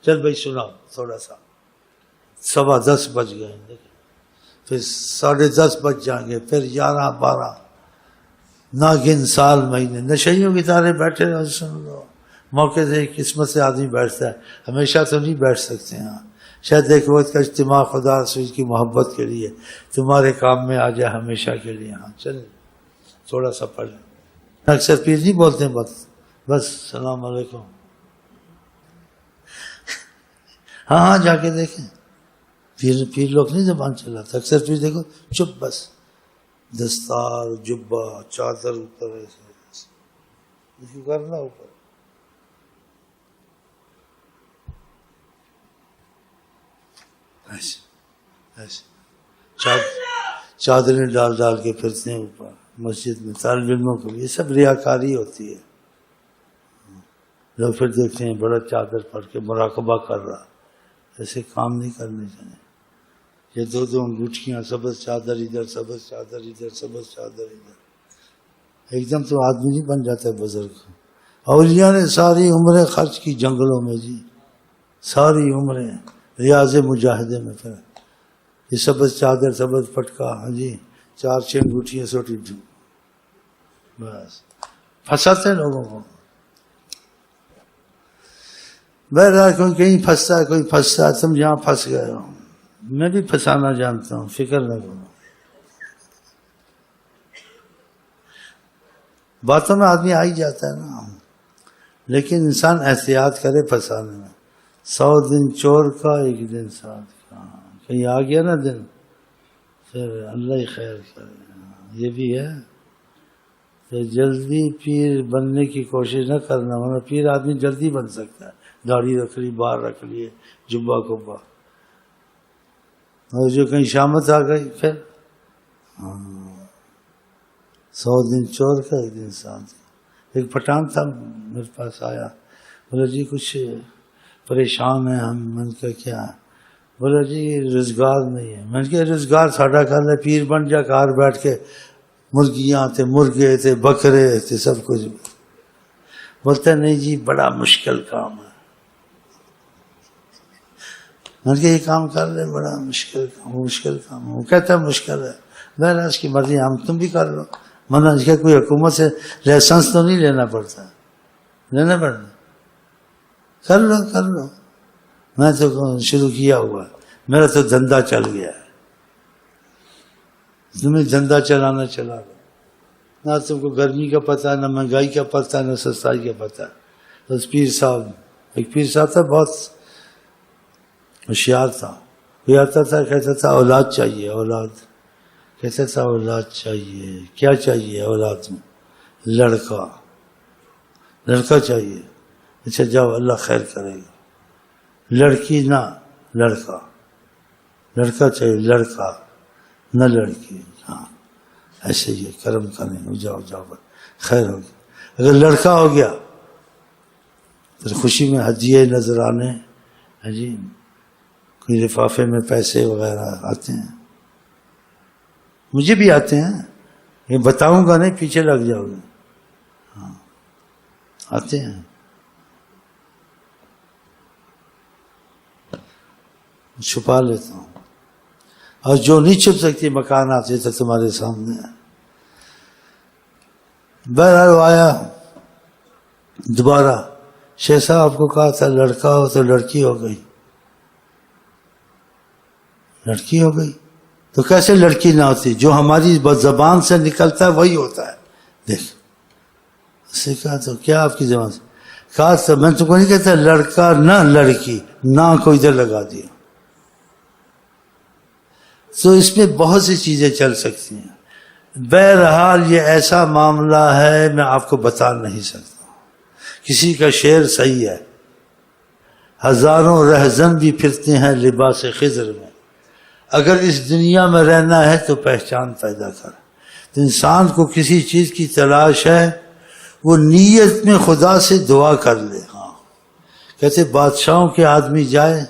چل بھائی سنا تھوڑا سا، 10:15 بج گئے، پھر 10:30 بج جائیں گے، پھر 11 12 ناگن سال مہینے نشیوں کی طرح بیٹھے رہو، سن لو۔ موقع سے قسمت سے آدمی بیٹھتا ہے، ہمیشہ تو نہیں بیٹھ سکتے ہیں۔ شاید ایک وقت کا اجتماع خدا رسول کی محبت کے لیے تمہارے کام میں آ جائے ہمیشہ کے لیے۔ ہاں چلیں تھوڑا سا پڑھ لیں۔ اکثر پیر نہیں بولتے ہیں، بس السلام علیکم۔ ہاں جا کے دیکھیں، پیر لوگ نہیں زبان چلاتے، اکثر پیر دیکھو چپ، بس دستار جبہ چادر اوپر ایسے کرنا اوپر۔ ایسے چادریں ڈال ڈال کے پھرتے ہیں اوپر مسجد میں طالب علموں کو، یہ سب ریاکاری ہوتی ہے۔ لوگ پھر دیکھتے ہیں بڑا چادر پڑھ کے مراقبہ کر رہا، ایسے کام نہیں کرنے چاہیے۔ یہ 2 انگوٹھیاں، سبز چادر ادھر، سبز چادر ادھر، سبز چادر ادھر، ایک دم تو آدمی نہیں بن جاتا ہے بزرگ۔ اولیاء نے ساری عمریں خرچ کی جنگلوں میں جی، ساری عمریں ریاض مجاہدے میں۔ پھر یہ سبز چادر، سبز پٹکا، ہاں جی 4-6 انگوٹھیاں سوٹی، بس پھنساتے ہیں لوگوں کو۔ بہرحال کوئی کہیں پھنستا ہے، کوئی پھنستا ہے، تم جہاں پھنس گئے ہو، میں بھی پھنسانا جانتا ہوں، فکر نہ کرو۔ باتوں میں آدمی آ ہی جاتا ہے نا، لیکن انسان احتیاط کرے پھنسانے میں۔ 100 دن چور کا، 1 دن ساتھ کا، کہیں آ گیا نا دن، پھر اللہ ہی خیر کرے۔ یہ بھی ہے کہ جلدی پیر بننے کی کوشش نہ کرنا، ورنہ پیر آدمی جلدی بن سکتا ہے، داڑھی رکھ لی، بال رکھ لیے، جبہ کبا، اور جو کہیں شامت آ گئی پھر 100 دن چور کا، 1 دن ساتھ۔ ایک پٹھان تھا میرے پاس آیا، بولا جی کچھ پریشان ہیں ہم۔ میں نے کہا کیا؟ بولا جی روزگار نہیں ہے۔ میں نے کہا روزگار ساڈا کر لے، پیر بن جا، گھر بیٹھ کے مرغیاں تھے، مرغے تھے، بکرے تھے، سب کچھ۔ بولتا نہیں جی بڑا مشکل کام ہے۔ میں نے کہا یہ کام کر لے، بڑا مشکل کام، مشکل کام ہے۔ وہ کہتا ہے مشکل ہے، بہرحال اس کی مرضی، ہم تم بھی کر لو۔ منع اس کا کوئی حکومت سے لائسنس تو نہیں لینا پڑتا، لینا پڑتا، کر لو کر لو۔ میں تو شروع کیا ہوا، میرا تو دھندا چل گیا ہے، تمہیں دھندا چلانا چلا لو۔ نہ تم کو گرمی کا پتہ، نہ مہنگائی کا پتہ، نہ سستائی کا پتہ۔ بس پیر صاحب، ایک پیر صاحب تھا بہت ہوشیار تھا، کوئی آتا تھا کہتا تھا اولاد چاہیے، اولاد، کہتا تھا اولاد چاہیے۔ کیا چاہیے اولاد میں؟ لڑکا، لڑکا چاہیے۔ اچھا جاؤ اللہ خیر کرے گا۔ لڑکی نہ لڑکا، لڑکا چاہیے، لڑکا نہ لڑکی۔ ہاں ایسے ہی کرم کریں، جاؤ جاؤ خیر ہو گیا۔ اگر لڑکا ہو گیا تو خوشی میں ہدیے نظر آنے، جی کوئی لفافے میں پیسے وغیرہ آتے ہیں، مجھے بھی آتے ہیں، یہ بتاؤں گا نہیں، پیچھے لگ جاؤ گے۔ ہاں آتے ہیں، چھپا لیتا ہوں، اور جو نہیں چھپ سکتی مکان آتے تھے تمہارے سامنے۔ بہرحال وہ آیا دوبارہ، شیخ صاحب آپ کو کہا تھا لڑکا ہو تو لڑکی ہو گئی، لڑکی ہو گئی تو کیسے لڑکی نہ ہوتی؟ جو ہماری زبان سے نکلتا ہے وہی ہوتا ہے۔ دیکھ اسے کہا تو کیا آپ کی زبان سے کہا تو میں تم کو نہیں کہتا لڑکا نہ لڑکی، نہ کو ادھر لگا دیا۔ تو اس میں بہت سی چیزیں چل سکتی ہیں۔ بہرحال یہ ایسا معاملہ ہے میں آپ کو بتا نہیں سکتا۔ کسی کا شعر صحیح ہے، ہزاروں رہزن بھی پھرتے ہیں لباس خضر میں، اگر اس دنیا میں رہنا ہے تو پہچان پیدا کر۔ تو انسان کو کسی چیز کی تلاش ہے، وہ نیت میں خدا سے دعا کر لے۔ ہاں کہتے بادشاہوں کے آدمی جائے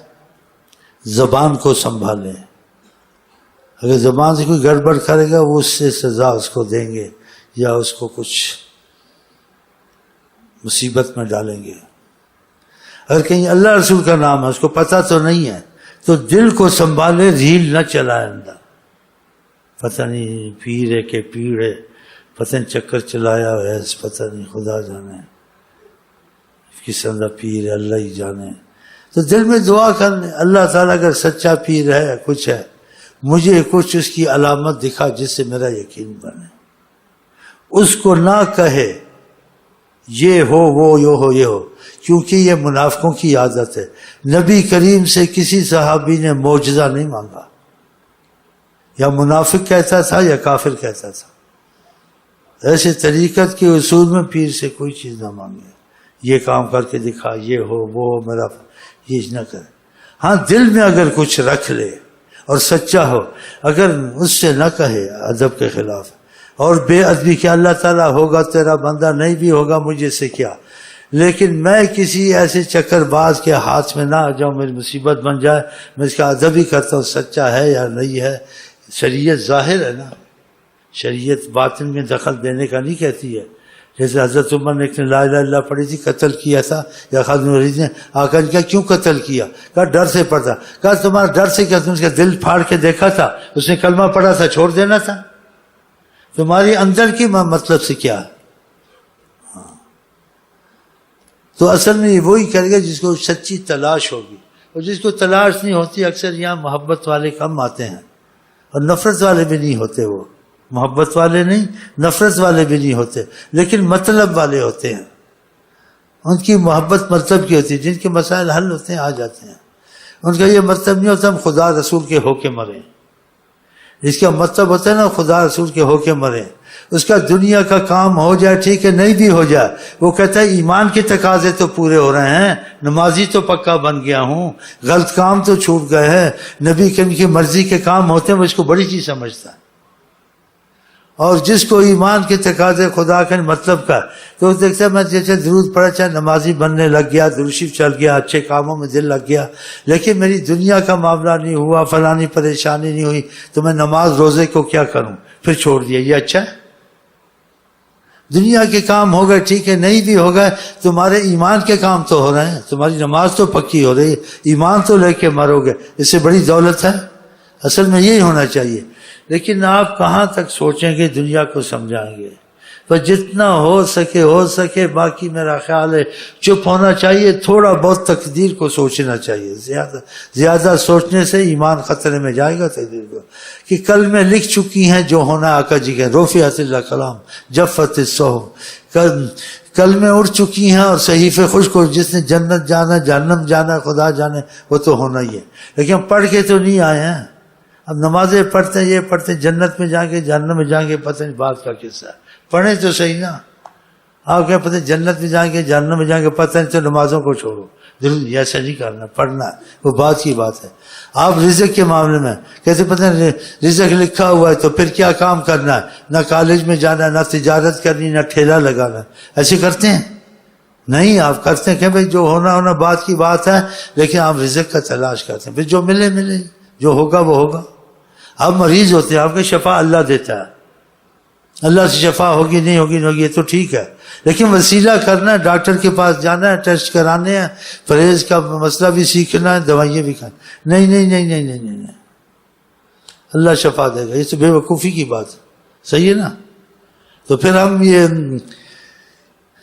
زبان کو سنبھالے، اگر زبان سے کوئی گڑبڑ کرے گا وہ اس سے سزا اس کو دیں گے، یا اس کو کچھ مصیبت میں ڈالیں گے۔ اگر کہیں اللہ رسول کا نام ہے اس کو پتہ تو نہیں ہے تو دل کو سنبھالے، ریل نہ چلائے اندر، پتہ نہیں پیر ہے کہ پیڑ ہے، پتہ نہیں چکر چلایا ہے، پتہ نہیں خدا جانے کس طرح پیر ہے، اللہ ہی جانے۔ تو دل میں دعا کرنے، اللہ تعالیٰ اگر سچا پیر ہے، کچھ ہے، مجھے کچھ اس کی علامت دکھا جس سے میرا یقین بنے۔ اس کو نہ کہے یہ ہو وہ یہ ہو، کیونکہ یہ منافقوں کی عادت ہے۔ نبی کریم سے کسی صحابی نے معجزہ نہیں مانگا، یا منافق کہتا تھا یا کافر کہتا تھا۔ ایسے طریقت کے اصول میں پیر سے کوئی چیز نہ مانگے، یہ کام کر کے دکھا، یہ ہو وہ ہو، میرا یہ نہ کرے۔ ہاں دل میں اگر کچھ رکھ لے اور سچا ہو، اگر اس سے نہ کہے ادب کے خلاف اور بے ادبی کہ اللہ تعالیٰ ہوگا تیرا بندہ، نہیں بھی ہوگا مجھے سے کیا، لیکن میں کسی ایسے چکر باز کے ہاتھ میں نہ آ جاؤں، میری مصیبت بن جائے، میں اس کا ادب ہی کرتا ہوں سچا ہے یا نہیں ہے۔ شریعت ظاہر ہے نا، شریعت باطن میں دخل دینے کا نہیں کہتی ہے۔ جیسے حضرت عمر نے ایک نے لا الہ الا اللہ پڑھی تھی، قتل کیا تھا، یا خالد بن ولید نے آقا نے کہا کیوں قتل کیا؟ کہا ڈر سے پڑھتا۔ کہا تمہارا ڈر سے کیا، تم اس کا دل پھاڑ کے دیکھا تھا، اس نے کلمہ پڑھا تھا، چھوڑ دینا تھا؟ تمہاری اندر کی مطلب سے کیا؟ تو اصل میں وہی کرے گا جس کو سچی تلاش ہوگی، اور جس کو تلاش نہیں ہوتی اکثر یہاں محبت والے کم آتے ہیں، اور نفرت والے بھی نہیں ہوتے، وہ محبت والے نہیں، نفرت والے بھی نہیں ہوتے، لیکن مطلب والے ہوتے ہیں۔ ان کی محبت مطلب کی ہوتی ہے، جن کے مسائل حل ہوتے ہیں آ جاتے ہیں۔ ان کا یہ مطلب نہیں ہوتا ہم خدا رسول کے ہو کے مریں، اس کا مطلب ہوتا ہے نا خدا رسول کے ہو کے مریں، اس کا دنیا کا کام ہو جائے ٹھیک ہے، نہیں بھی ہو جائے، وہ کہتا ہے ایمان کے تقاضے تو پورے ہو رہے ہیں، نمازی تو پکا بن گیا ہوں، غلط کام تو چھوٹ گئے ہیں، نبی کی مرضی کے کام ہوتے ہیں، وہ اس کو بڑی چیز سمجھتا ہے۔ اور جس کو ایمان کے تقاضے خدا کا مطلب کا، تو وہ دیکھتا ہے میں جیسے درود پڑھا، چاہے نمازی بننے لگ گیا، درود شریف چل گیا، اچھے کاموں میں دل لگ گیا، لیکن میری دنیا کا معاملہ نہیں ہوا، فلانی پریشانی نہیں ہوئی، تو میں نماز روزے کو کیا کروں؟ پھر چھوڑ دیا۔ یہ اچھا ہے؟ دنیا کے کام ہو گئے ٹھیک ہے، نہیں بھی ہو گئے، تمہارے ایمان کے کام تو ہو رہے ہیں، تمہاری نماز تو پکی ہو رہی ہے، ایمان تو لے کے مرو گے، اس سے بڑی دولت ہے؟ اصل میں یہی ہونا چاہیے۔ لیکن آپ کہاں تک سوچیں گے، دنیا کو سمجھائیں گے؟ تو جتنا ہو سکے، باقی میرا خیال ہے چپ ہونا چاہیے، تھوڑا بہت تقدیر کو سوچنا چاہیے، زیادہ سوچنے سے ایمان خطرے میں جائے گا۔ تقدیر کو کہ کل میں لکھ چکی ہیں جو ہونا، آقا جی کہ رفعت الاقلام جفت الصحف، کل میں اڑ چکی ہیں اور صحیفے خشک ہو، جس نے جنت جانا، جہنم جانا، خدا جانے، وہ تو ہونا ہی ہے، لیکن پڑھ کے تو نہیں آئے ہیں۔ اب نمازیں پڑھتے ہیں، یہ پڑھتے ہیں، جنت میں جائیں گے جہنم میں جائیں گے، پتہ نہیں بات کا قصہ ہے، پڑھیں تو صحیح نا۔ آپ کیا پتہ جنت میں جائیں گے جہنم میں جائیں گے، پتہ نہیں، تو نمازوں کو چھوڑو، ضرور ایسا نہیں کرنا، پڑھنا ہے، وہ بات کی بات ہے۔ آپ رزق کے معاملے میں کیسے پتہ نہیں رزق لکھا ہوا ہے تو پھر کیا کام کرنا ہے، نہ کالج میں جانا، نہ تجارت کرنی، نہ ٹھیلا لگانا، ایسے کرتے ہیں؟ نہیں، آپ کرتے ہیں کہ بھائی جو ہونا بات کی بات ہے، لیکن آپ رزق کا تلاش کرتے ہیں، پھر جو ملے جو ہوگا وہ ہوگا۔ آپ مریض ہوتے ہیں، آپ کی شفا اللہ دیتا ہے، اللہ سے شفا ہوگی نہیں ہوگی یہ تو ٹھیک ہے، لیکن وسیلہ کرنا ہے، ڈاکٹر کے پاس جانا ہے، ٹیسٹ کرانے ہیں، پرہیز کا مسئلہ بھی سیکھنا ہے، دوائیاں بھی کھانا، نہیں، اللہ شفا دے گا، یہ تو بے وقوفی کی بات ہے، صحیح ہے نا؟ تو پھر ہم یہ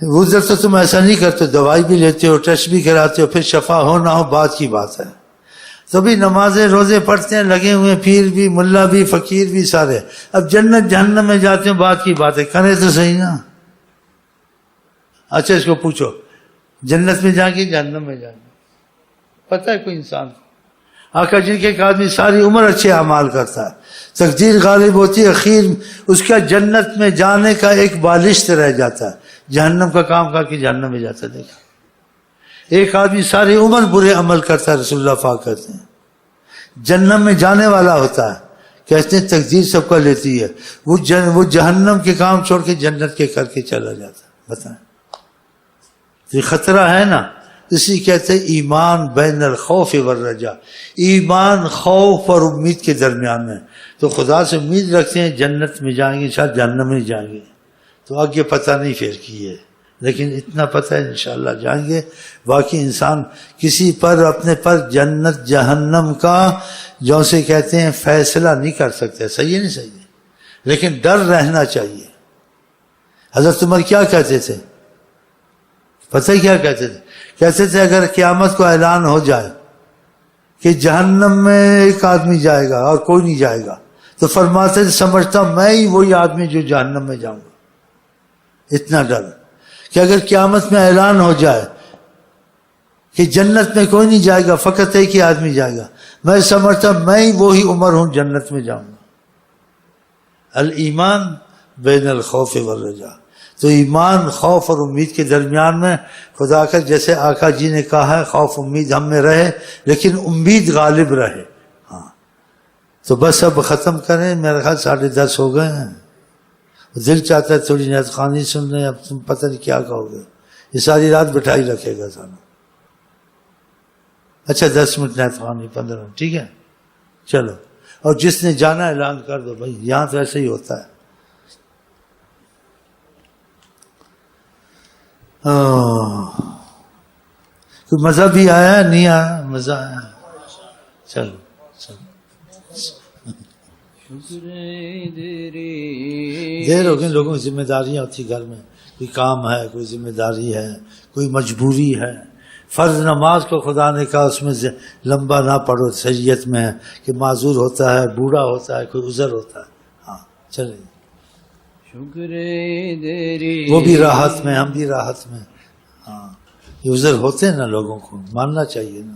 گزر تو تم ایسا نہیں کرتے، دوائی بھی لیتے ہو، ٹیسٹ بھی کراتے ہو، پھر شفا ہو نہ ہو بات کی بات ہے۔ تو بھی نمازیں روزے پڑھتے ہیں، لگے ہوئے پیر بھی، ملا بھی، فقیر بھی، سارے، اب جنت جہنم میں جاتے ہیں، بات کی بات ہے، کرے تو صحیح نا۔ اچھا اس کو پوچھو جنت میں جائیں گے جہنم میں جائیں گے، پتہ ہے کوئی انسان کو؟ آقا جن کے ایک آدمی ساری عمر اچھے اعمال کرتا ہے، تقدیر غالب ہوتی ہے، اخیر اس کا جنت میں جانے کا ایک بالشت رہ جاتا ہے، جہنم کا کام کر کے جہنم میں جاتا ہے۔ دیکھا ایک آدمی ساری عمر برے عمل کرتا ہے، رسول اللہ پاک کہتے ہیں جہنم میں جانے والا ہوتا ہے، کہتے ہیں تقدیر سب کا لیتی ہے، وہ جہنم کے کام چھوڑ کے جنت کے کر کے چلا جاتا ہے۔ بتائیں یہ خطرہ ہے نا، اسی کہتے ہیں ایمان بین الخوف والرجا، ایمان خوف اور امید کے درمیان میں، تو خدا سے امید رکھتے ہیں جنت میں جائیں گے، شاید جہنم میں جائیں گے، تو آگے پتہ نہیں پھر کی ہے، لیکن اتنا پتہ ہے انشاءاللہ جائیں گے. باقی انسان کسی پر اپنے پر جنت جہنم کا جو سے کہتے ہیں فیصلہ نہیں کر سکتے. صحیح ہے نہیں صحیح ہے, لیکن ڈر رہنا چاہیے. حضرت عمر کیا کہتے تھے پتہ ہی کیا کہتے تھے؟ کہتے تھے اگر قیامت کو اعلان ہو جائے کہ جہنم میں ایک آدمی جائے گا اور کوئی نہیں جائے گا, تو فرماتے تھے سمجھتا میں ہی وہی آدمی جو جہنم میں جاؤں گا. اتنا ڈر کہ اگر قیامت میں اعلان ہو جائے کہ جنت میں کوئی نہیں جائے گا, فقط ایک ہی آدمی جائے گا, میں سمجھتا میں ہی وہی عمر ہوں جنت میں جاؤں گا. الایمان بین الخوف والرجاء. تو ایمان خوف اور امید کے درمیان میں خدا کا جیسے آقا جی نے کہا ہے خوف امید ہم میں رہے لیکن امید غالب رہے. ہاں تو بس اب ختم کریں, میرا خیال 10:30 ہو گئے ہیں. دل چاہتا ہے تھوڑی نیت خوانی سن لیں, اب تم پتہ نہیں کیا کہو گے, یہ ساری رات بٹھائی رکھے گا سانا. اچھا 10 منٹ نیت خوانی 15 منٹ ٹھیک ہے چلو. اور جس نے جانا اعلان کر دو بھائی, یہاں تو ایسے ہی ہوتا ہے. کوئی مزہ بھی آیا نہیں آیا؟ مزہ آیا. چلو دیر ہو گئی. لوگوں کی ذمہ داریاں ہوتی گھر میں, کوئی کام ہے, کوئی ذمہ داری ہے, کوئی مجبوری ہے. فرض نماز کو خدا نے کہا اس میں لمبا نہ پڑھو, شریعت میں ہے کہ معذور ہوتا ہے, بوڑھا ہوتا ہے, کوئی عذر ہوتا ہے. ہاں چلے وہ بھی راحت میں, ہم بھی راحت میں. ہاں یہ عذر ہوتے ہیں نا لوگوں کو, ماننا چاہیے نا.